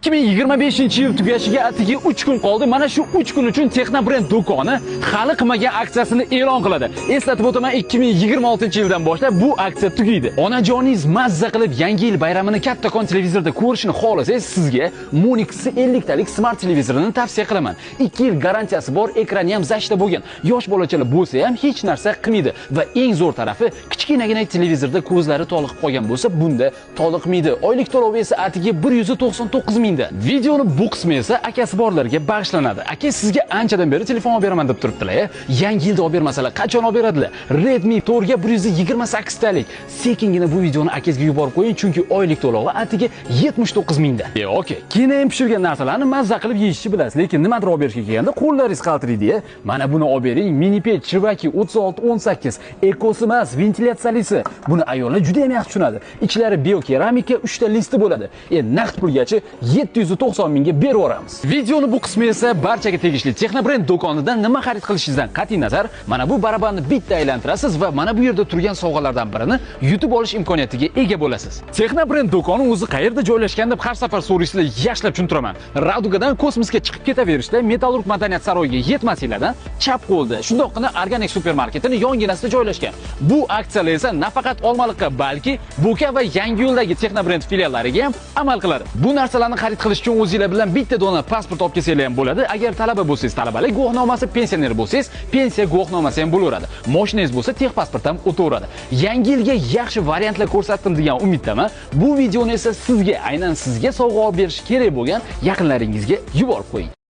2025-yil tugashiga atigi 3 kun qoldi. Mana shu 3 kun uchun Texnobrand do'koni hali qilmagan aksiyasini e'lon qiladi. Eslatib o'taman, 2026-yildan boshlab bu aksiya tugaydi. Onajoningiz mazza qilib Yangi yil bayramini kattakon televizorda ko'rishni xohlasangiz, sizga Monix 50 talik smart televizorini tavsiya qilaman. 2 yil garantiyasi bor, ekrani ham zashda bo'lgan. Yosh bolachalar bo'lsa ham hech narsa qilmaydi va eng zo'r tarafi, kichkinagina televizorda ko'zlari toliqib qolgan bo'lsa, bunda toliqmaydi. Oylik to'lovi esa atigi 199 ming. Videoni bu qismi esa akasi borlarga bag'ishlanadi. Aka sizga anchadan beri telefon olib beraman deb turibdilar. Yangi yilda olib bermasalar qachon olib beradilar? Redmi 4 ga 128 talik. Sekingina bu videoni akasiga yuborib qo'ying, chunki oylik to'lovi atigi 79 mingda. Okey. Keyin ham pishirgan narsalarni mazza qilib yeyishni bilasiz, lekin nimadir olib berishga kelganda qo'llaringiz qaltiraydi. Mana buni olib bering. Mini pech Chivaki 3618 ekosimas ventilyatsiyalisi. Buni ayollar juda ham yaxshi tushunadi. Ichlari biokeramika 3 ta listi bo'ladi. Naqd pulgachi 790 mingga berib yuboramiz. Videoni bu qismi esa barchaga tegishli. Texnobrand do'konidan nima xarid qilishingizdan qat'iy nazar, mana bu barabarni bitta aylantirasiz va mana bu yerda turgan sovg'alardan birini yutib olish imkoniyatiga ega bo'lasiz. Texnobrand do'koni o'zi qayerda joylashgan deb har safar so'raysizlar, yaxshilab tushuntiraman. Radugadan kosmosga chiqib ketaverishda Metallurg madaniyat saroyiga yetmasinglardan chap qo'lda shundoqqina Organic supermarketining yonginasida joylashgan. Bu aksiyalar esa nafaqat Olmaliqqa, balki Bo'ka va Yangiyo'ldagi Texnobrand filiallariga ham amal qiladi. Bu narsalarni xarid qilish uchun o'zingizlar bilan bitta dona pasport olib kelsanglar ham bo'ladi. Agar talaba bo'lsangiz talabalik guvohnomasi, pensioner bo'lsangiz pensiya guvohnomasi ham bo'laveradi. Mashinangiz bo'lsa texpasport ham o'taveradi. Yangi yilga yaxshi variantlar ko'rsatdim degan umiddaman. Bu videoni esa sizga, aynan sizga sovg'a olib berish kerak bo'lgan yaqinlaringizga yuborib qo'ying.